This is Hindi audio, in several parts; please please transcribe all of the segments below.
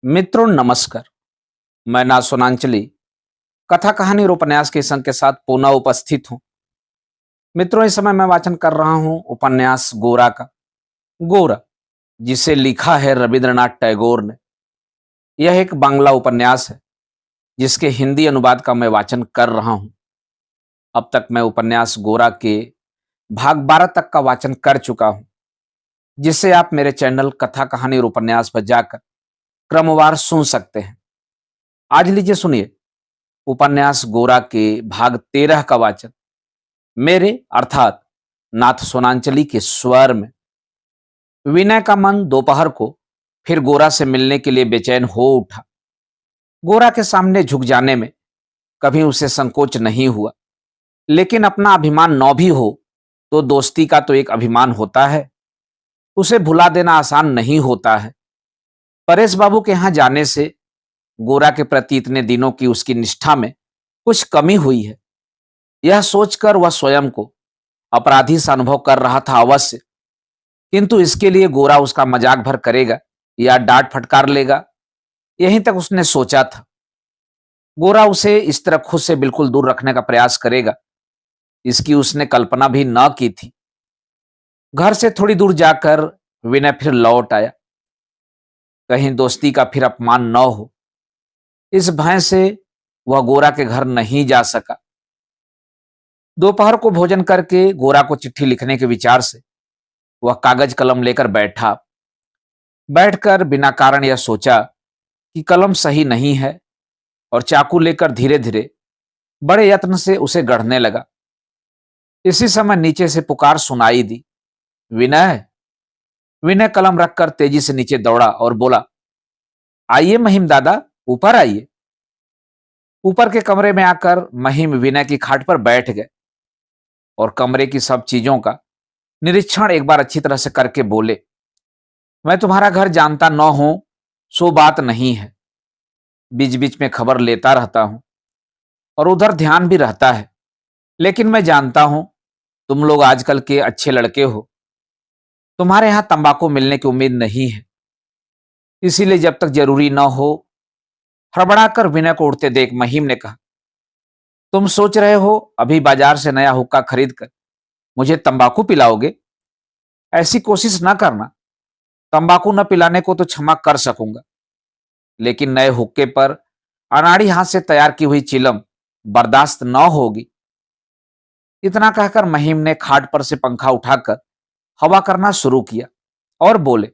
मित्रों नमस्कार। मैं ना सोनांचली कथा कहानी और उपन्यास के संग के साथ पुनः उपस्थित हूं। मित्रों इस समय मैं वाचन कर रहा हूं उपन्यास गोरा का। गोरा जिसे लिखा है रविंद्रनाथ टैगोर ने। यह एक बांग्ला उपन्यास है जिसके हिंदी अनुवाद का मैं वाचन कर रहा हूं। अब तक मैं उपन्यास गोरा के भाग 12 तक का वाचन कर चुका हूं, जिसे आप मेरे चैनल कथा कहानी और उपन्यास पर जाकर क्रमवार सुन सकते हैं। आज लीजिए सुनिए उपन्यास गोरा के भाग 13 का वाचन मेरे अर्थात नाथ सोनांचली के स्वर में। विनय का मन दोपहर को फिर गोरा से मिलने के लिए बेचैन हो उठा। गोरा के सामने झुक जाने में कभी उसे संकोच नहीं हुआ, लेकिन अपना अभिमान न भी हो तो दोस्ती का तो एक अभिमान होता है, उसे भुला देना आसान नहीं होता है। परेश बाबू के यहां जाने से गोरा के प्रति इतने दिनों की उसकी निष्ठा में कुछ कमी हुई है, यह सोचकर वह स्वयं को अपराधी सा अनुभव कर रहा था अवश्य, किंतु इसके लिए गोरा उसका मजाक भर करेगा या डांट फटकार लेगा, यहीं तक उसने सोचा था। गोरा उसे इस तरह खुद से बिल्कुल दूर रखने का प्रयास करेगा, इसकी उसने कल्पना भी न की थी। घर से थोड़ी दूर जाकर विनय फिर लौट आया, कहीं दोस्ती का फिर अपमान न हो, इस भय से वह गोरा के घर नहीं जा सका। दोपहर को भोजन करके गोरा को चिट्ठी लिखने के विचार से वह कागज कलम लेकर बैठा। बैठकर बिना कारण यह सोचा कि कलम सही नहीं है और चाकू लेकर धीरे धीरे बड़े यत्न से उसे गढ़ने लगा। इसी समय नीचे से पुकार सुनाई दी, विनय। विनय कलम रखकर तेजी से नीचे दौड़ा और बोला, आइए महिम दादा, ऊपर आइए। ऊपर के कमरे में आकर महिम विनय की खाट पर बैठ गए और कमरे की सब चीजों का निरीक्षण एक बार अच्छी तरह से करके बोले, मैं तुम्हारा घर जानता न हूं सो बात नहीं है, बीच बीच में खबर लेता रहता हूं और उधर ध्यान भी रहता है, लेकिन मैं जानता हूं तुम लोग आजकल के अच्छे लड़के हो, तुम्हारे यहां तंबाकू मिलने की उम्मीद नहीं है, इसीलिए जब तक जरूरी न हो। हड़बड़ाकर विनय को उठते देख महिम ने कहा, तुम सोच रहे हो अभी बाजार से नया हुक्का खरीद कर मुझे तंबाकू पिलाओगे? ऐसी कोशिश न करना। तंबाकू न पिलाने को तो क्षमा कर सकूंगा, लेकिन नए हुक्के पर अनाड़ी हाथ से तैयार की हुई चिलम बर्दाश्त न होगी। इतना कहकर महिम ने खाट पर से पंखा उठाकर हवा करना शुरू किया और बोले,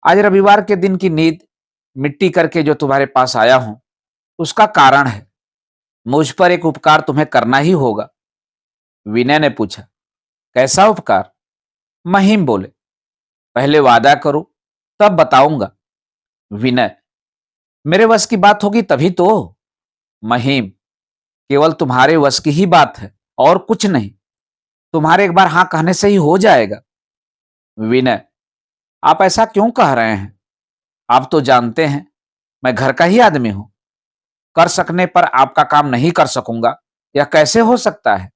आज रविवार के दिन की नींद मिट्टी करके जो तुम्हारे पास आया हूं उसका कारण है, मुझ पर एक उपकार तुम्हें करना ही होगा। विनय ने पूछा, कैसा उपकार? महिम बोले, पहले वादा करो तब बताऊंगा। विनय, मेरे वश की बात होगी तभी तो। महिम, केवल तुम्हारे वश की ही बात है और कुछ नहीं, तुम्हारे एक बार हां कहने से ही हो जाएगा। विनय, आप ऐसा क्यों कह रहे हैं? आप तो जानते हैं मैं घर का ही आदमी हूं, कर सकने पर आपका काम नहीं कर सकूंगा, यह कैसे हो सकता है?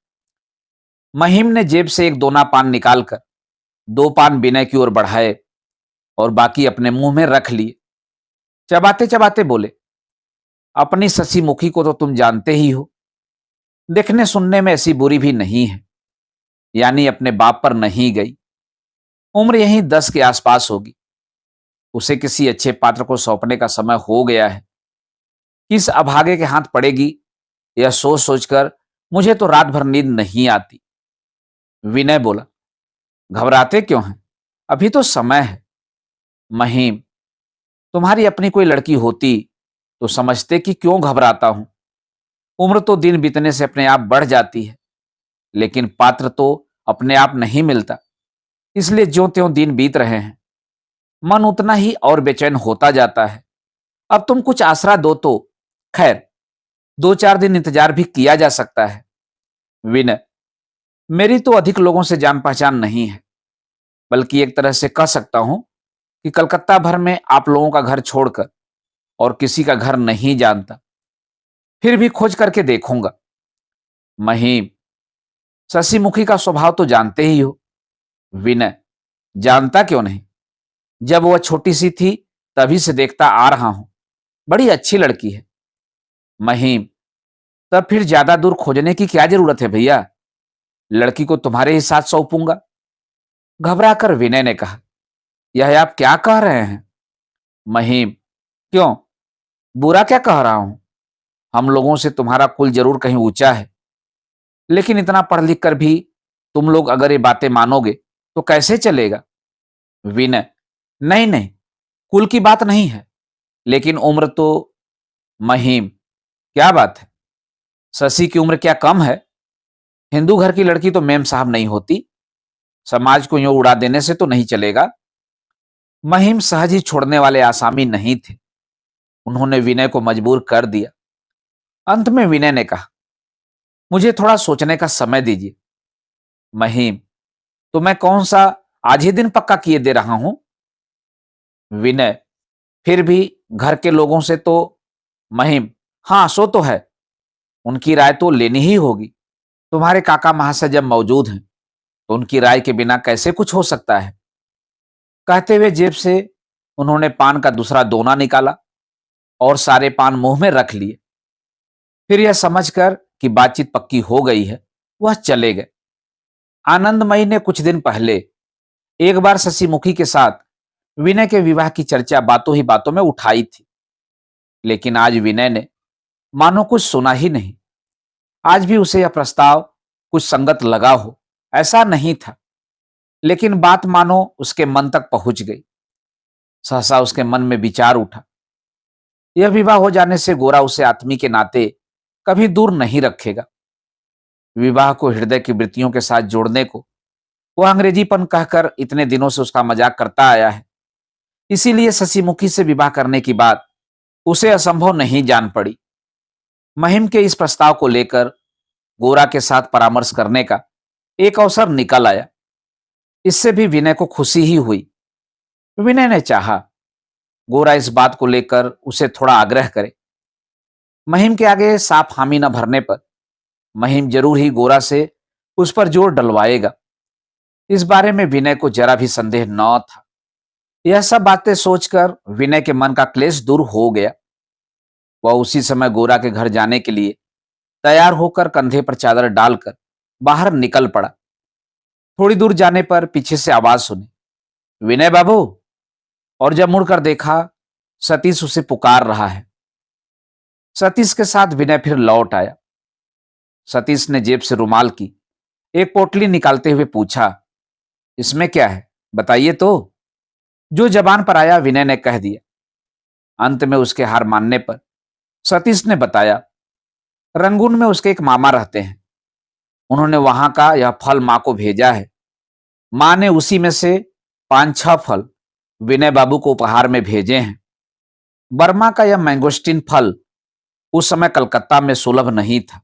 महिम ने जेब से एक दोना पान निकालकर दो पान विनय की ओर बढ़ाए और बाकी अपने मुंह में रख लिए। चबाते चबाते बोले, अपनी ससी मुखी को तो तुम जानते ही हो, देखने सुनने में ऐसी बुरी भी नहीं है, यानी अपने बाप पर नहीं गई, उम्र यहीं 10 के आसपास होगी, उसे किसी अच्छे पात्र को सौंपने का समय हो गया है। किस अभागे के हाथ पड़ेगी यह सोच सोचकर मुझे तो रात भर नींद नहीं आती। विनय बोला, घबराते क्यों हैं, अभी तो समय है। महिम, तुम्हारी अपनी कोई लड़की होती तो समझते कि क्यों घबराता हूं। उम्र तो दिन बीतने से अपने आप बढ़ जाती है, लेकिन पात्र तो अपने आप नहीं मिलता, इसलिए ज्यों त्यों दिन बीत रहे हैं, मन उतना ही और बेचैन होता जाता है। अब तुम कुछ आसरा दो तो खैर 2-4 दिन इंतजार भी किया जा सकता है। विनय, मेरी तो अधिक लोगों से जान पहचान नहीं है, बल्कि एक तरह से कह सकता हूं कि कलकत्ता भर में आप लोगों का घर छोड़कर और किसी का घर नहीं जानता, फिर भी खोज करके देखूंगा। महिम, शशिमुखी का स्वभाव तो जानते ही हो। विनय, जानता क्यों नहीं, जब वह छोटी सी थी तभी से देखता आ रहा हूं, बड़ी अच्छी लड़की है। महिम, तब फिर ज्यादा दूर खोजने की क्या जरूरत है भैया, लड़की को तुम्हारे ही साथ सौंपूंगा। घबराकर विनय ने कहा, यह आप क्या कह रहे हैं? महिम, क्यों, बुरा क्या कह रहा हूं? हम लोगों से तुम्हारा कुल जरूर कहीं ऊंचा है, लेकिन इतना पढ़ लिख कर भी तुम लोग अगर ये बातें मानोगे तो कैसे चलेगा? विनय, नहीं नहीं, कुल की बात नहीं है, लेकिन उम्र तो। महिम, क्या बात है, शशि की उम्र क्या कम है? हिंदू घर की लड़की तो मेम साहब नहीं होती, समाज को यूं उड़ा देने से तो नहीं चलेगा। महिम सहज ही छोड़ने वाले आसामी नहीं थे, उन्होंने विनय को मजबूर कर दिया। अंत में विनय ने कहा, मुझे थोड़ा सोचने का समय दीजिए। महिम, तो मैं कौन सा आज ही दिन पक्का किए दे रहा हूं? विनय, फिर भी घर के लोगों से तो। महिम, हाँ सो तो है, उनकी राय तो लेनी ही होगी। तुम्हारे काका महाशय जब मौजूद हैं तो उनकी राय के बिना कैसे कुछ हो सकता है? कहते हुए जेब से उन्होंने पान का दूसरा दोना निकाला और सारे पान मुंह में रख लिए। फिर यह समझकर कि बातचीत पक्की हो गई है, वह चले गए। आनंदमयी ने कुछ दिन पहले एक बार शशिमुखी के साथ विनय के विवाह की चर्चा बातों ही बातों में उठाई थी, लेकिन आज विनय ने मानो कुछ सुना ही नहीं। आज भी उसे यह प्रस्ताव कुछ संगत लगा हो, ऐसा नहीं था, लेकिन बात मानो उसके मन तक पहुंच गई। सहसा उसके मन में विचार उठा, यह विवाह हो जाने से गोरा उसे आत्मी के नाते कभी दूर नहीं रखेगा। विवाह को हृदय की वृत्तियों के साथ जोड़ने को वह अंग्रेजीपन कहकर इतने दिनों से उसका मजाक करता आया है, इसीलिए शशिमुखी से विवाह करने की बात उसे असंभव नहीं जान पड़ी। महिम के इस प्रस्ताव को लेकर गोरा के साथ परामर्श करने का एक अवसर निकल आया। इससे भी विनय को खुशी ही हुई। विनय ने चाहा गोरा इस बात को लेकर उसे थोड़ा आग्रह करे। महिम के आगे साफ हामी न भरने पर महिम जरूर ही गोरा से उस पर जोर डलवाएगा, इस बारे में विनय को जरा भी संदेह न था। यह सब बातें सोचकर विनय के मन का क्लेश दूर हो गया। वह उसी समय गोरा के घर जाने के लिए तैयार होकर कंधे पर चादर डालकर बाहर निकल पड़ा। थोड़ी दूर जाने पर पीछे से आवाज सुनी, विनय बाबू। और जब मुड़कर देखा, सतीश उसे पुकार रहा है। सतीश के साथ विनय फिर लौट आया। सतीश ने जेब से रुमाल की एक पोटली निकालते हुए पूछा, इसमें क्या है, बताइए तो। जो जबान पर आया विनय ने कह दिया। अंत में उसके हार मानने पर सतीश ने बताया, रंगून में उसके एक मामा रहते हैं, उन्होंने वहां का यह फल मां को भेजा है। मां ने उसी में से 5-6 फल विनय बाबू को उपहार में भेजे हैं। बर्मा का यह मैंगोस्टीन फल उस समय कलकत्ता में सुलभ नहीं था।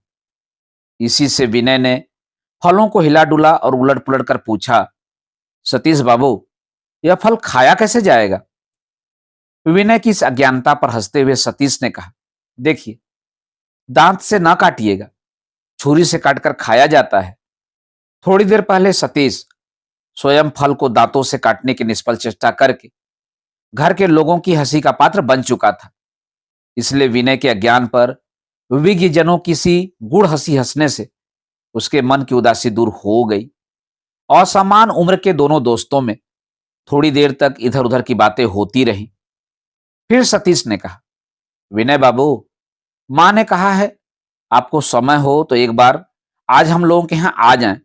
इसी से विनय ने फलों को हिला डुला और उलट पुलट कर पूछा, सतीश बाबू, यह फल खाया कैसे जाएगा? विनय की इस अज्ञानता पर हंसते हुए सतीश ने कहा, देखिए, दांत से ना काटिएगा, छुरी से काटकर खाया जाता है। थोड़ी देर पहले सतीश स्वयं फल को दांतों से काटने की निष्फल चेष्टा करके घर के लोगों की हंसी का पात्र बन चुका था। इसलिए विनय के अज्ञान पर विज्ञजनों की सी गुड़ हंसी हंसने से उसके मन की उदासी दूर हो गई। असमान उम्र के दोनों दोस्तों में थोड़ी देर तक इधर उधर की बातें होती रही। फिर सतीश ने कहा, विनय बाबू, मां ने कहा है आपको समय हो तो एक बार आज हम लोगों के यहां आ जाएं।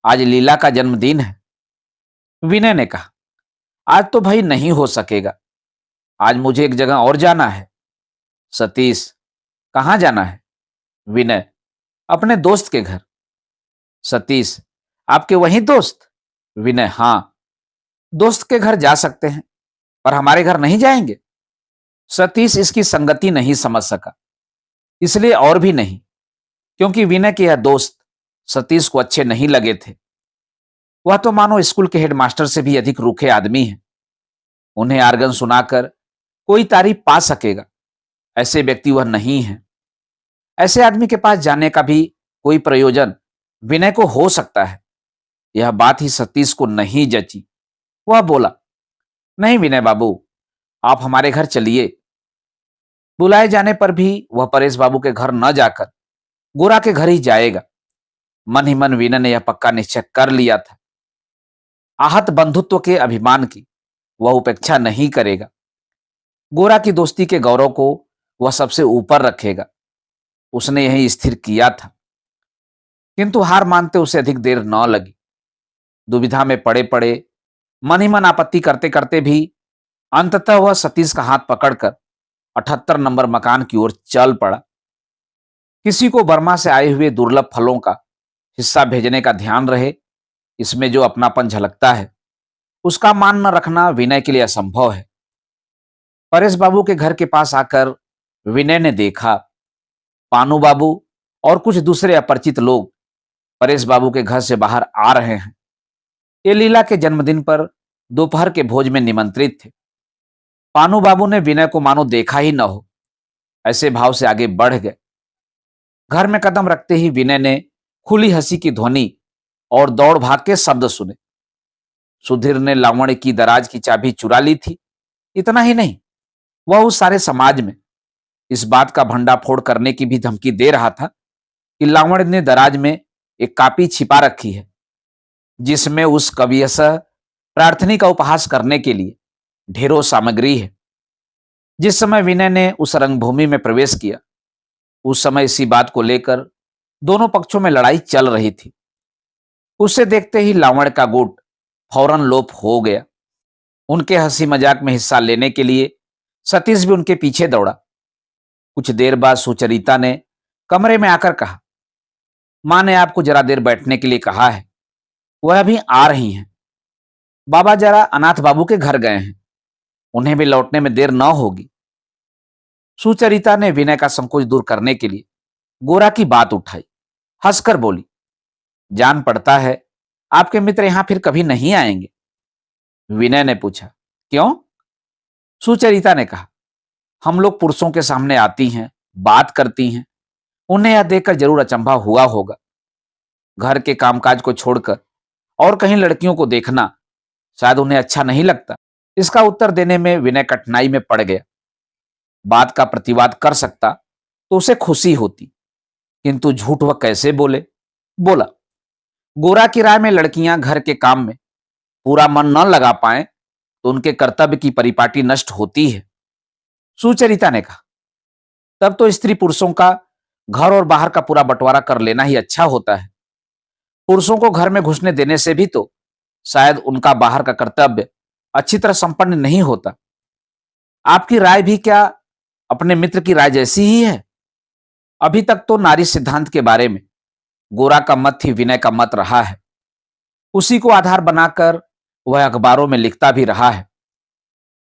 आज लीला का जन्मदिन है। विनय ने कहा, आज तो भाई नहीं हो सकेगा, आज मुझे एक जगह और जाना है। सतीश, कहां जाना है? विनय, अपने दोस्त के घर। सतीश, आपके वही दोस्त? विनय, हां, दोस्त के घर जा सकते हैं, पर हमारे घर नहीं जाएंगे? सतीश इसकी संगति नहीं समझ सका, इसलिए और भी नहीं, क्योंकि विनय के यह दोस्त सतीश को अच्छे नहीं लगे थे। वह तो मानो स्कूल के हेडमास्टर से भी अधिक रूखे आदमी हैं। उन्हें आर्गन सुनाकर कोई तारीफ पा सकेगा, ऐसे व्यक्ति वह नहीं है। ऐसे आदमी के पास जाने का भी कोई प्रयोजन विनय को हो सकता है, यह बात ही सतीश को नहीं जची। वह बोला, नहीं विनय बाबू, आप हमारे घर चलिए। बुलाए जाने पर भी वह परेश बाबू के घर न जाकर गोरा के घर ही जाएगा। मन ही मन वीना ने यह पक्का निश्चय कर लिया था। आहत बंधुत्व के अभिमान की वह उपेक्षा नहीं करेगा। गोरा की दोस्ती के गौरव को वह सबसे ऊपर रखेगा। उसने यही स्थिर किया था। किंतु हार मानते उसे अधिक देर न लगी। दुविधा में पड़े पड़े, मन ही मन आपत्ति करते करते भी अंततः वह सतीश का हाथ पकड़कर 78 नंबर मकान की ओर चल पड़ा। किसी को बर्मा से आए हुए दुर्लभ फलों का हिस्सा भेजने का ध्यान रहे, इसमें जो अपनापन झलकता है उसका मान न रखना विनय के लिए असंभव है। परेश बाबू के घर के पास आकर विनय ने देखा पानू बाबू और कुछ दूसरे अपरिचित लोग परेश बाबू के घर से बाहर आ रहे हैं। ये लीला के जन्मदिन पर दोपहर के भोज में निमंत्रित थे। पानू बाबू ने विनय को मानो देखा ही न हो, ऐसे भाव से आगे बढ़ गए। घर में कदम रखते ही विनय ने खुली हंसी की ध्वनि और दौड़ भाग के शब्द सुने। सुधीर ने लावण्य की दराज की चाबी चुरा ली थी। इतना ही नहीं, वह उस सारे समाज में इस बात का भंडाफोड़ करने की भी धमकी दे रहा था कि लावण्य ने दराज में एक कॉपी छिपा रखी है, जिसमें उस कवियस प्रार्थनी का उपहास करने के लिए ढेरों सामग्री है। जिस समय विनय ने उस रंगभूमि में प्रवेश किया, उस समय इसी बात को लेकर दोनों पक्षों में लड़ाई चल रही थी। उसे देखते ही लावण्य का गुट फौरन लोप हो गया। उनके हंसी मजाक में हिस्सा लेने के लिए सतीश भी उनके पीछे दौड़ा। कुछ देर बाद सुचरिता ने कमरे में आकर कहा, मां ने आपको जरा देर बैठने के लिए कहा है, वह अभी आ रही हैं। बाबा जरा अनाथ बाबू के घर गए हैं, उन्हें भी लौटने में देर न होगी। सुचरिता ने विनय का संकोच दूर करने के लिए गोरा की बात उठाई। हंसकर बोली, जान पड़ता है आपके मित्र यहां फिर कभी नहीं आएंगे। विनय ने पूछा, क्यों? सुचरिता ने कहा, हम लोग पुरुषों के सामने आती हैं, बात करती हैं, उन्हें यह देखकर जरूर अचंभा हुआ होगा। घर के कामकाज को छोड़कर और कहीं लड़कियों को देखना शायद उन्हें अच्छा नहीं लगता। इसका उत्तर देने में विनय कठिनाई में पड़ गया। बात का प्रतिवाद कर सकता तो उसे खुशी होती, किंतु झूठ वह कैसे बोले? बोला, गोरा की राय में लड़कियां घर के काम में पूरा मन न लगा पाए तो उनके कर्तव्य की परिपाटी नष्ट होती है। सुचरिता ने कहा, तब तो स्त्री पुरुषों का घर और बाहर का पूरा बंटवारा कर लेना ही अच्छा होता है। पुरुषों को घर में घुसने देने से भी तो शायद उनका बाहर का कर्तव्य अच्छी तरह संपन्न नहीं होता। आपकी राय भी क्या अपने मित्र की राय जैसी ही है? अभी तक तो नारी सिद्धांत के बारे में गोरा का मत ही विनय का मत रहा है। उसी को आधार बनाकर वह अखबारों में लिखता भी रहा है,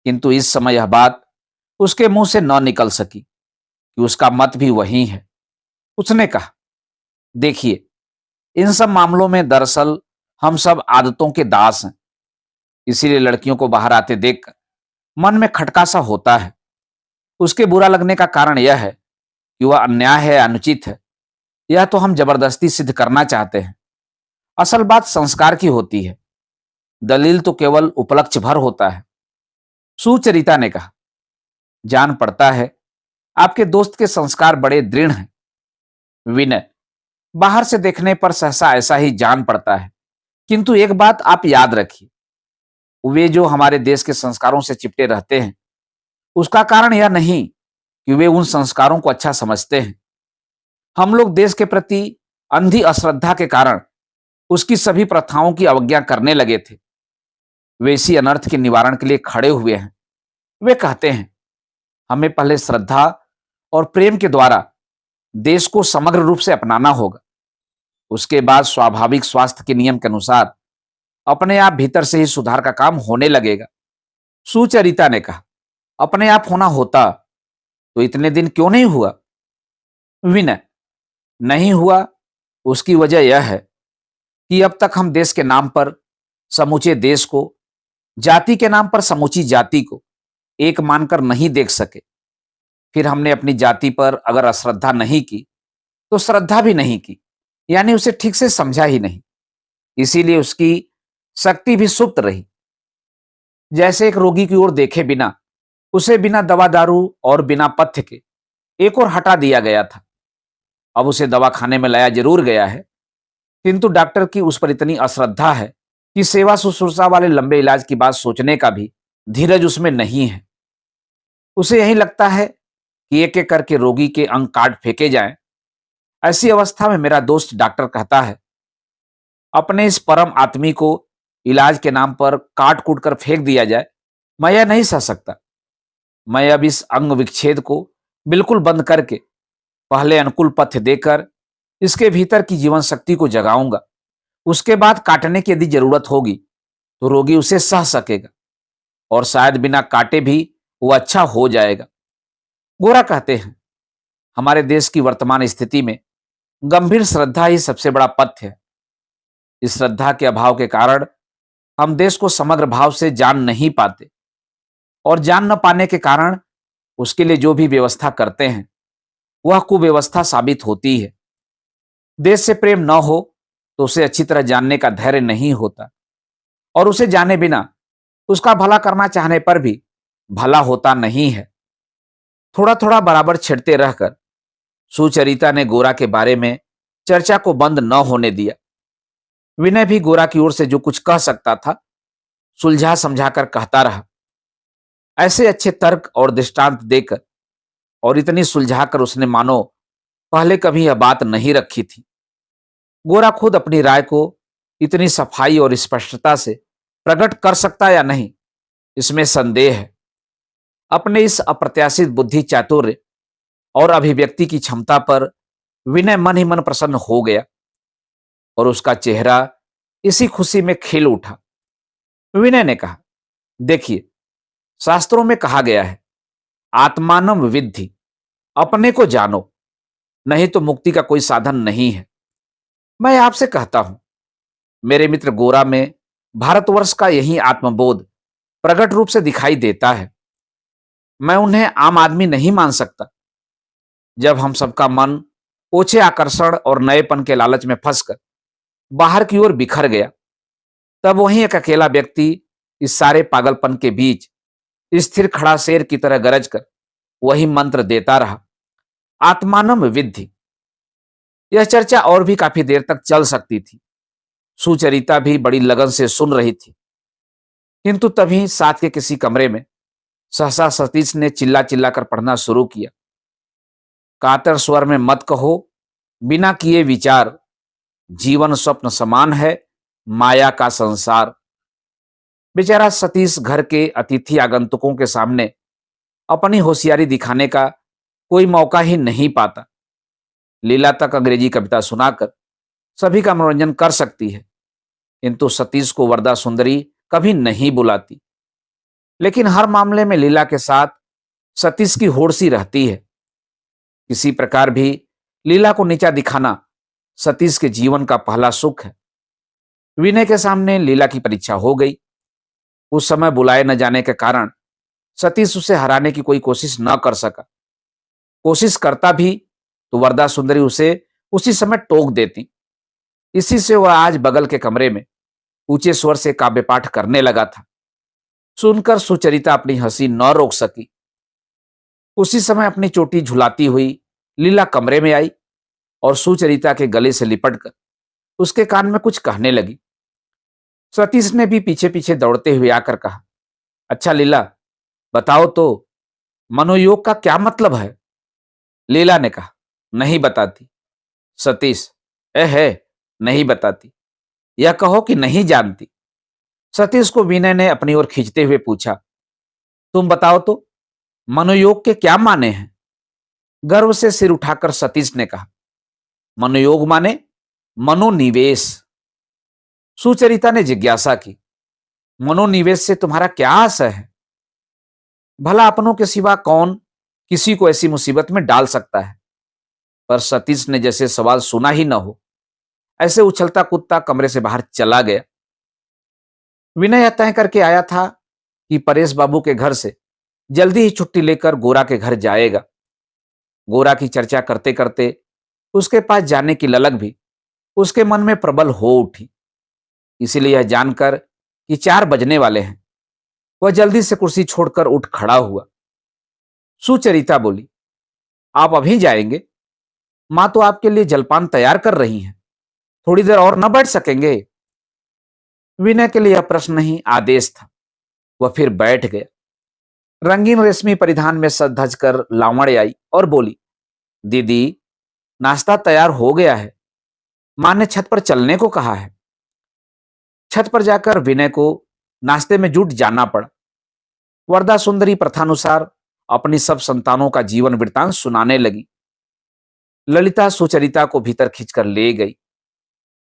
किंतु इस समय यह बात उसके मुंह से न निकल सकी कि उसका मत भी वही है। उसने कहा, देखिए, इन सब मामलों में दरअसल हम सब आदतों के दास हैं। इसीलिए लड़कियों को बाहर आते देखकर मन में खटका सा होता है। उसके बुरा लगने का कारण यह है कि वह अन्याय है, अनुचित है, यह तो हम जबरदस्ती सिद्ध करना चाहते हैं। असल बात संस्कार की होती है, दलील तो केवल उपलक्ष्य भर होता है। सुचरिता ने कहा, जान पड़ता है आपके दोस्त के संस्कार बड़े दृढ़ हैं। विनय, बाहर से देखने पर सहसा ऐसा ही जान पड़ता है, किंतु एक बात आप याद रखिए, वे जो हमारे देश के संस्कारों से चिपटे रहते हैं, उसका कारण यह नहीं कि वे उन संस्कारों को अच्छा समझते हैं। हम लोग देश के प्रति अंधी अश्रद्धा के कारण उसकी सभी प्रथाओं की अवज्ञा करने लगे थे। वे इसी अनर्थ के निवारण के लिए खड़े हुए हैं। वे कहते हैं, हमें पहले श्रद्धा और प्रेम के द्वारा देश को समग्र रूप से अपनाना होगा। उसके बाद स्वाभाविक स्वास्थ्य के नियम के अनुसार अपने आप भीतर से ही सुधार का काम होने लगेगा। सुचरिता ने कहा, अपने आप होना होता तो इतने दिन क्यों नहीं हुआ? विनय, नहीं हुआ उसकी वजह यह है कि अब तक हम देश के नाम पर समूचे देश को, जाति के नाम पर समूची जाति को एक मानकर नहीं देख सके। फिर हमने अपनी जाति पर अगर अश्रद्धा नहीं की तो श्रद्धा भी नहीं की, यानी उसे ठीक से समझा ही नहीं। इसीलिए उसकी शक्ति भी सुप्त रही। जैसे एक रोगी की ओर देखे बिना उसे बिना दवा दारू और बिना पथ्य के एक और हटा दिया गया था। अब उसे दवा खाने में लाया जरूर गया है, किंतु डॉक्टर की उस पर इतनी अश्रद्धा है कि सेवा शुश्रूषा वाले लंबे इलाज की बात सोचने का भी धीरज उसमें नहीं है। उसे यही लगता है कि एक एक करके रोगी के अंग काट फेंके जाएं। ऐसी अवस्था में मेरा दोस्त डॉक्टर कहता है, अपने इस परम आदमी को इलाज के नाम पर काट कूट कर फेंक दिया जाए, मैं यह नहीं सह सकता। मैं अब इस अंग विच्छेद को बिल्कुल बंद करके पहले अनुकूल पथ्य देकर इसके भीतर की जीवन शक्ति को जगाऊंगा। उसके बाद काटने की यदि जरूरत होगी तो रोगी उसे सह सकेगा और शायद बिना काटे भी वो अच्छा हो जाएगा। गोरा कहते हैं, हमारे देश की वर्तमान स्थिति में गंभीर श्रद्धा ही सबसे बड़ा पथ्य है। इस श्रद्धा के अभाव के कारण हम देश को समग्र भाव से जान नहीं पाते और जान न पाने के कारण उसके लिए जो भी व्यवस्था करते हैं वह कुव्यवस्था साबित होती है। देश से प्रेम न हो तो उसे अच्छी तरह जानने का धैर्य नहीं होता और उसे जाने बिना उसका भला करना चाहने पर भी भला होता नहीं है। थोड़ा थोड़ा बराबर छिड़ते रहकर सुचरिता ने गोरा के बारे में चर्चा को बंद न होने दिया। विनय भी गोरा की ओर से जो कुछ कह सकता था सुलझा समझाकर कहता रहा। ऐसे अच्छे तर्क और दृष्टांत देकर और इतनी सुलझाकर उसने मानो पहले कभी यह बात नहीं रखी थी। गोरा खुद अपनी राय को इतनी सफाई और स्पष्टता से प्रकट कर सकता या नहीं, इसमें संदेह है। अपने इस अप्रत्याशित बुद्धि चातुर्य और अभिव्यक्ति की क्षमता पर विनय मन ही मन प्रसन्न हो गया और उसका चेहरा इसी खुशी में खिल उठा। विनय ने कहा, देखिए, शास्त्रों में कहा गया है, आत्मानं विद्धि, अपने को जानो, नहीं तो मुक्ति का कोई साधन नहीं है। मैं आपसे कहता हूं, मेरे मित्र गोरा में भारतवर्ष का यही आत्मबोध प्रकट रूप से दिखाई देता है। मैं उन्हें आम आदमी नहीं मान सकता। जब हम सबका मन ओछे आकर्षण और नएपन के लालच में फंसकर बाहर की ओर बिखर गया, तब वहीं एक अकेला व्यक्ति इस सारे पागलपन के बीच स्थिर खड़ा शेर की तरह गरज कर वही मंत्र देता रहा, आत्मानं विद्धि। यह चर्चा और भी काफी देर तक चल सकती थी। सुचरिता भी बड़ी लगन से सुन रही थी, किंतु तभी साथ के किसी कमरे में सहसा सतीश ने चिल्ला चिल्ला कर पढ़ना शुरू किया। कातर स्वर में मत कहो, बिना किए विचार, जीवन स्वप्न समान है, माया का संसार। बेचारा सतीश घर के अतिथि आगंतुकों के सामने अपनी होशियारी दिखाने का कोई मौका ही नहीं पाता। लीला तक अंग्रेजी कविता सुनाकर सभी का मनोरंजन कर सकती है, किंतु सतीश को वरदा सुंदरी कभी नहीं बुलाती। लेकिन हर मामले में लीला के साथ सतीश की होड़ सी रहती है। किसी प्रकार भी लीला को नीचा दिखाना सतीश के जीवन का पहला सुख है। विनय के सामने लीला की परीक्षा हो गई। उस समय बुलाए न जाने के कारण सतीश उसे हराने की कोई कोशिश न कर सका। कोशिश करता भी तो वरदा सुंदरी उसे उसी समय टोक देती। इसी से वह आज बगल के कमरे में ऊंचे स्वर से काव्य पाठ करने लगा था। सुनकर सुचरिता अपनी हंसी न रोक सकी। उसी समय अपनी चोटी झुलाती हुई लीला कमरे में आई और सुचरिता के गले से लिपटकर उसके कान में कुछ कहने लगी। सतीश ने भी पीछे पीछे दौड़ते हुए आकर कहा, अच्छा लीला, बताओ तो मनोयोग का क्या मतलब है? लीला ने कहा, नहीं बताती। सतीश, नहीं बताती, यह कहो कि नहीं जानती। सतीश को विनय ने अपनी ओर खींचते हुए पूछा, तुम बताओ तो मनोयोग के क्या माने हैं? गर्व से सिर उठाकर सतीश ने कहा, मनोयोग माने मनोनिवेश। सुचरिता ने जिज्ञासा की, मनोनिवेश से तुम्हारा क्या आशय है? भला अपनों के सिवा कौन किसी को ऐसी मुसीबत में डाल सकता है? पर सतीश ने जैसे सवाल सुना ही न हो, ऐसे उछलता कूदता कमरे से बाहर चला गया। विनय तय करके आया था कि परेश बाबू के घर से जल्दी ही छुट्टी लेकर गोरा के घर जाएगा। गोरा की चर्चा करते करते उसके पास जाने की ललक भी उसके मन में प्रबल हो उठी। इसीलिए यह जानकर कि 4 बजने वाले हैं, वह जल्दी से कुर्सी छोड़कर उठ खड़ा हुआ। सुचरिता बोली, आप अभी जाएंगे? मां तो आपके लिए जलपान तैयार कर रही हैं, थोड़ी देर और न बैठ सकेंगे? विनय के लिए यह प्रश्न नहीं, आदेश था। वह फिर बैठ गया। रंगीन रेशमी परिधान में सज धज कर लावण्य आई और बोली, दीदी, नाश्ता तैयार हो गया है, मां ने छत पर चलने को कहा है। छत पर जाकर विनय को नाश्ते में जुट जाना पड़ा। वरदा सुंदरी प्रथानुसार अपनी सब संतानों का जीवन वृत्तांत सुनाने लगी। ललिता सुचरिता को भीतर खींचकर ले गई।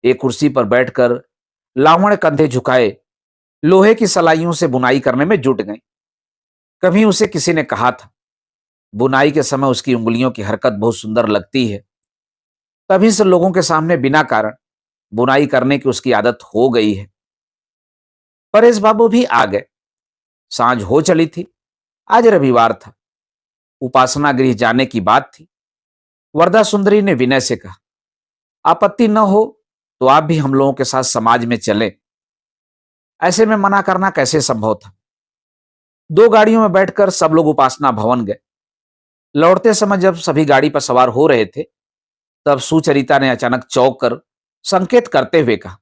एक कुर्सी पर बैठकर लावण्य कंधे झुकाए लोहे की सलाइयों से बुनाई करने में जुट गई। कभी उसे किसी ने कहा था, बुनाई के समय उसकी उंगलियों की हरकत बहुत सुंदर लगती है। तभी से लोगों के सामने बिना कारण बुनाई करने की उसकी आदत हो गई है। परेश बाबू भी आ गए। सांझ हो चली थी। आज रविवार था। उपासना गृह जाने की बात थी। वरदा सुंदरी ने विनय से कहा, आपत्ति न हो तो आप भी हम लोगों के साथ समाज में चलें। ऐसे में मना करना कैसे संभव था। 2 गाड़ियों में बैठकर सब लोग उपासना भवन गए। लौटते समय जब सभी गाड़ी पर सवार हो रहे थे, तब सुचरिता ने अचानक चौंक कर संकेत करते हुए कहा,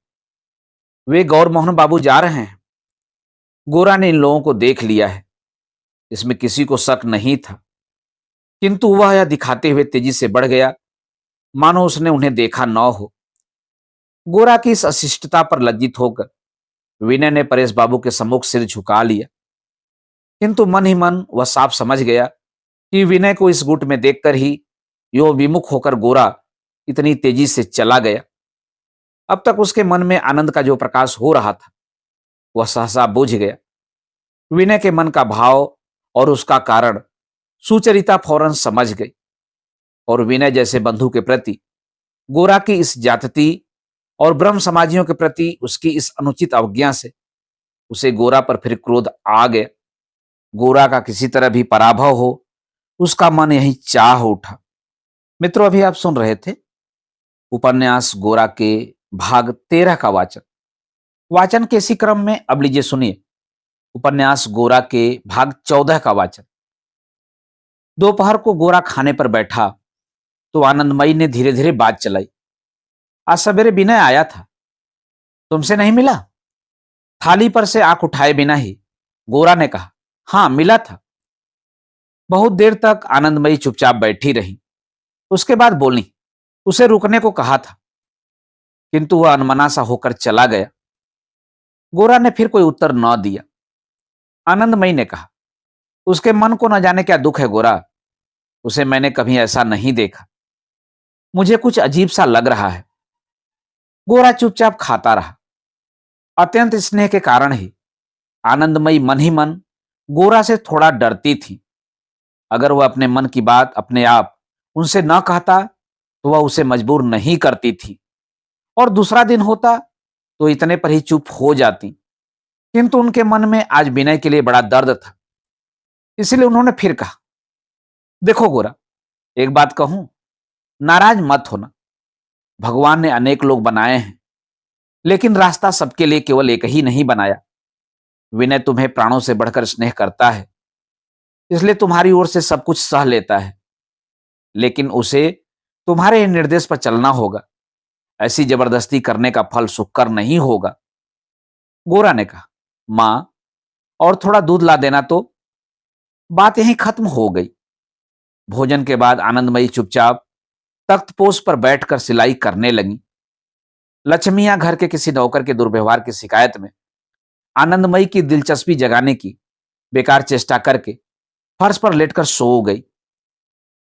वे गौर मोहन बाबू जा रहे हैं। गोरा ने इन लोगों को देख लिया है, इसमें किसी को शक नहीं था, किंतु वह यह दिखाते हुए तेजी से बढ़ गया मानो उसने उन्हें देखा न हो। गोरा की इस अशिष्टता पर लज्जित होकर विनय ने परेश बाबू के सम्मुख सिर झुका लिया, किंतु मन ही मन वह साफ समझ गया कि विनय को इस गुट में देखकर ही यो विमुख होकर गोरा इतनी तेजी से चला गया। अब तक उसके मन में आनंद का जो प्रकाश हो रहा था, वह सहसा बुझ गया। विनय के मन का भाव और उसका कारण सुचरिता फौरन समझ गई, और विनय जैसे बंधु के प्रति गोरा की इस जाति और ब्रह्म समाजियों के प्रति उसकी इस अनुचित अवज्ञा से उसे गोरा पर फिर क्रोध आ गया। गोरा का किसी तरह भी पराभव हो, उसका मन यही चाह उठा। मित्रों, अभी आप सुन रहे थे उपन्यास गोरा के भाग 13 का वाचन। वाचन के इसी क्रम में अब लीजिए सुनिए उपन्यास गोरा के भाग 14 का वाचन। दोपहर को गोरा खाने पर बैठा तो आनंदमयी ने धीरे धीरे बात चलाई। आज सवेरे विनय आया था, तुमसे नहीं मिला? थाली पर से आंख उठाए बिना ही गोरा ने कहा, हां मिला था। बहुत देर तक आनंदमयी चुपचाप बैठी रही। उसके बाद बोली, उसे रुकने को कहा था, किंतु वह अनमना सा होकर चला गया। गोरा ने फिर कोई उत्तर न दिया। आनंदमयी ने कहा, उसके मन को न जाने क्या दुख है गोरा, उसे मैंने कभी ऐसा नहीं देखा, मुझे कुछ अजीब सा लग रहा है। गोरा चुपचाप खाता रहा। अत्यंत स्नेह के कारण ही आनंदमयी मन ही मन गोरा से थोड़ा डरती थी। अगर वह अपने मन की बात अपने आप उनसे न कहता तो वह उसे मजबूर नहीं करती थी, और दूसरा दिन होता तो इतने पर ही चुप हो जाती। किंतु उनके मन में आज विनय के लिए बड़ा दर्द था, इसलिए उन्होंने फिर कहा, देखो गोरा, एक बात कहूं, नाराज मत होना। भगवान ने अनेक लोग बनाए हैं, लेकिन रास्ता सबके लिए केवल एक ही नहीं बनाया। विनय तुम्हें प्राणों से बढ़कर स्नेह करता है, इसलिए तुम्हारी ओर से सब कुछ सह लेता है, लेकिन उसे तुम्हारे निर्देश पर चलना होगा। ऐसी जबरदस्ती करने का फल सुखकर नहीं होगा। गोरा ने कहा, मां, और थोड़ा दूध ला देना तो। बात यहीं खत्म हो गई। भोजन के बाद आनंदमयी चुपचाप तख्तपोश पर बैठकर सिलाई करने लगी। लक्ष्मियां घर के किसी नौकर के दुर्व्यवहार की शिकायत में आनंदमयी की दिलचस्पी जगाने की बेकार चेष्टा करके फर्श पर लेटकर सो गई।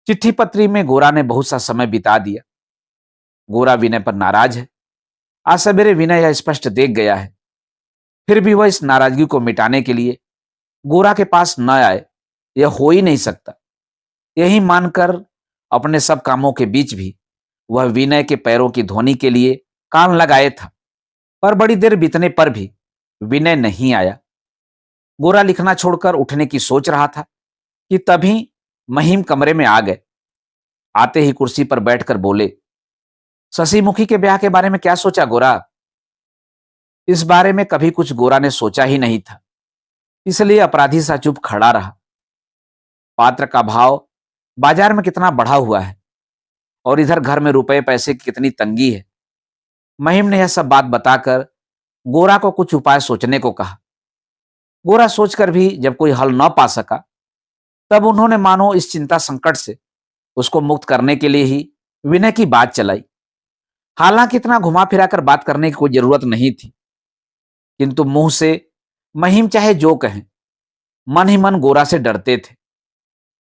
चिट्ठी पत्री में गोरा ने बहुत सा समय बिता दिया। गोरा विनय पर नाराज है। आज सवेरे विनय यह स्पष्ट देख गया है, फिर भी वह इस नाराजगी को मिटाने के लिए गोरा के पास न आए, यह हो ही नहीं सकता। यही मानकर अपने सब कामों के बीच भी वह विनय के पैरों की ध्वनि के लिए कान लगाए था, पर बड़ी देर बीतने पर भी विनय नहीं आया। गोरा लिखना छोड़कर उठने की सोच रहा था कि तभी महिम कमरे में आ गए। आते ही कुर्सी पर बैठकर बोले, शशिमुखी के ब्याह के बारे में क्या सोचा गोरा? इस बारे में कभी कुछ गोरा ने सोचा ही नहीं था, इसलिए अपराधी सा चुप खड़ा रहा। पात्र का भाव बाजार में कितना बढ़ा हुआ है और इधर घर में रुपए पैसे की कितनी तंगी है। महिम ने यह सब बात बताकर गोरा को कुछ उपाय सोचने को कहा। गोरा सोचकर भी जब कोई हल न पा सका, तब उन्होंने मानो इस चिंता संकट से उसको मुक्त करने के लिए ही विनय की बात चलाई। हालांकि इतना घुमा फिराकर बात करने की कोई जरूरत नहीं थी, किंतु मुंह से महिम चाहे जो कहें, मन ही मन गोरा से डरते थे।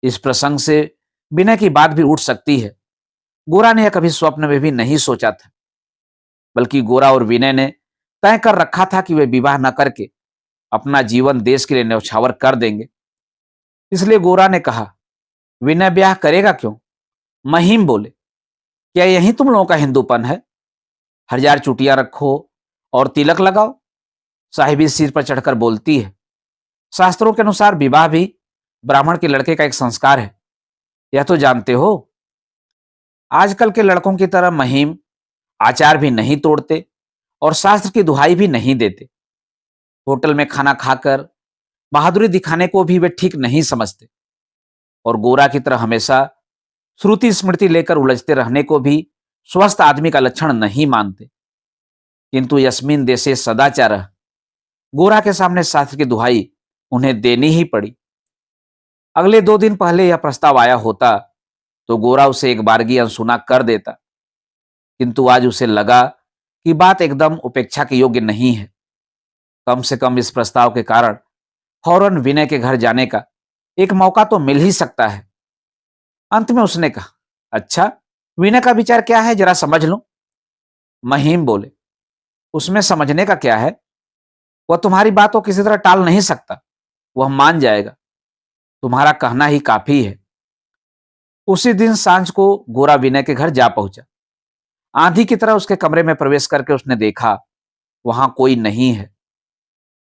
इस प्रसंग से विनय की बात भी उठ सकती है, गोरा ने यह कभी स्वप्न में भी नहीं सोचा था। बल्कि गोरा और विनय ने तय कर रखा था कि वे विवाह न करके अपना जीवन देश के लिए न्यौछावर कर देंगे। इसलिए गोरा ने कहा, विनय ब्याह करेगा क्यों? महिम बोले, क्या यही तुम लोगों का हिंदूपन है? हजार चुटियां रखो और तिलक लगाओ। साहिबी सिर पर चढ़कर बोलती है, शास्त्रों के अनुसार विवाह भी ब्राह्मण के लड़के का एक संस्कार है, यह तो जानते हो। आजकल के लड़कों की तरह महिम आचार भी नहीं तोड़ते और शास्त्र की दुहाई भी नहीं देते। होटल में खाना खाकर बहादुरी दिखाने को भी वे ठीक नहीं समझते और गोरा की तरह हमेशा श्रुति स्मृति लेकर उलझते रहने को भी स्वस्थ आदमी का लक्षण नहीं मानते। किंतु यस्मिन देशे सदाचार, गोरा के सामने शास्त्र की दुहाई उन्हें देनी ही पड़ी। अगले 2 दिन पहले यह प्रस्ताव आया होता तो गोरा उसे एक बारगी अनसुना कर देता, किंतु आज उसे लगा कि बात एकदम उपेक्षा के योग्य नहीं है। कम से कम इस प्रस्ताव के कारण फौरन विनय के घर जाने का एक मौका तो मिल ही सकता है। अंत में उसने कहा, अच्छा, विनय का विचार क्या है, जरा समझ लो। महिम बोले, उसमें समझने का क्या है? वह तुम्हारी बात को किसी तरह टाल नहीं सकता, वह मान जाएगा। तुम्हारा कहना ही काफी है। उसी दिन सांझ को गोरा विनय के घर जा पहुंचा। आंधी की तरह उसके कमरे में प्रवेश करके उसने देखा वहां कोई नहीं है।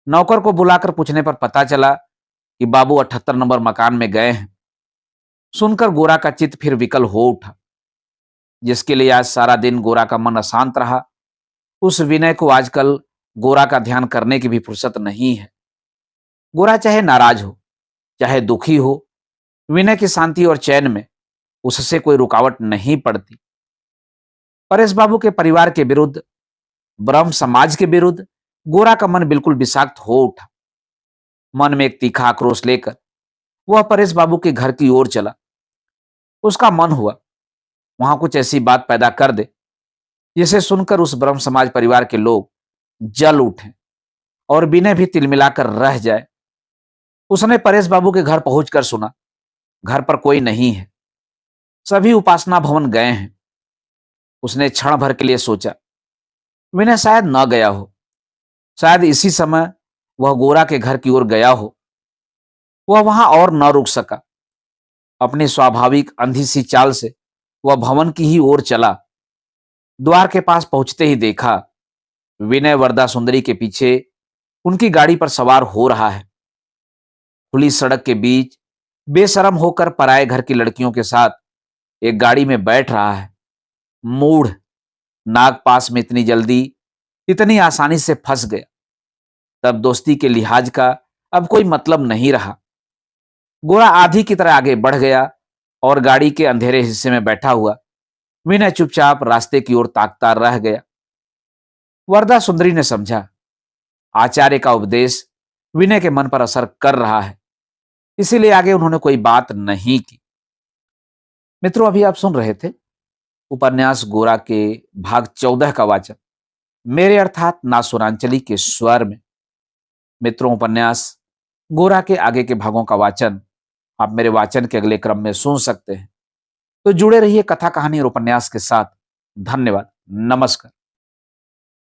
नौकर को बुलाकर पूछने पर पता चला कि बाबू 78 नंबर मकान में गए हैं। सुनकर गोरा का चित्त फिर विकल हो उठा। जिसके लिए आज सारा दिन गोरा का मन अशांत रहा, उस विनय को आजकल गोरा का ध्यान करने की भी फुर्सत नहीं है। गोरा चाहे नाराज हो, चाहे दुखी हो, विनय की शांति और चैन में उससे कोई रुकावट नहीं पड़ती। परेश बाबू के परिवार के विरुद्ध, ब्रह्म समाज के विरुद्ध गोरा का मन बिल्कुल विषाक्त हो उठा। मन में एक तीखा आक्रोश लेकर वह परेश बाबू के घर की ओर चला। उसका मन हुआ वहां कुछ ऐसी बात पैदा कर दे जिसे सुनकर उस ब्रह्म समाज परिवार के लोग जल उठें और विनय भी तिलमिलाकर रह जाए। उसने परेश बाबू के घर पहुंचकर सुना घर पर कोई नहीं है, सभी उपासना भवन गए हैं। उसने क्षण भर के लिए सोचा विनय शायद न गया हो, शायद इसी समय वह गोरा के घर की ओर गया हो। वह वहां और न रुक सका। अपनी स्वाभाविक अंधी सी चाल से वह भवन की ही ओर चला। द्वार के पास पहुंचते ही देखा विनय वरदा सुंदरी के पीछे उनकी गाड़ी पर सवार हो रहा है। खुली सड़क के बीच बेशरम होकर पराए घर की लड़कियों के साथ एक गाड़ी में बैठ रहा है। मूढ़, नाग पास में इतनी जल्दी, इतनी आसानी से फंस गया। तब दोस्ती के लिहाज का अब कोई मतलब नहीं रहा। गोरा आधी की तरह आगे बढ़ गया और गाड़ी के अंधेरे हिस्से में बैठा हुआ विनय चुपचाप रास्ते की ओर ताकता रह गया। वरदा सुंदरी ने समझा आचार्य का उपदेश विनय के मन पर असर कर रहा है, इसीलिए आगे उन्होंने कोई बात नहीं की। मित्रों, अभी आप सुन रहे थे उपन्यास गोरा के भाग 14 का वाचन मेरे अर्थात नासुरांचली के स्वर में। मित्रों, उपन्यास गोरा के आगे के भागों का वाचन आप मेरे वाचन के अगले क्रम में सुन सकते हैं। तो जुड़े रहिए कथा कहानी और उपन्यास के साथ। धन्यवाद। नमस्कार।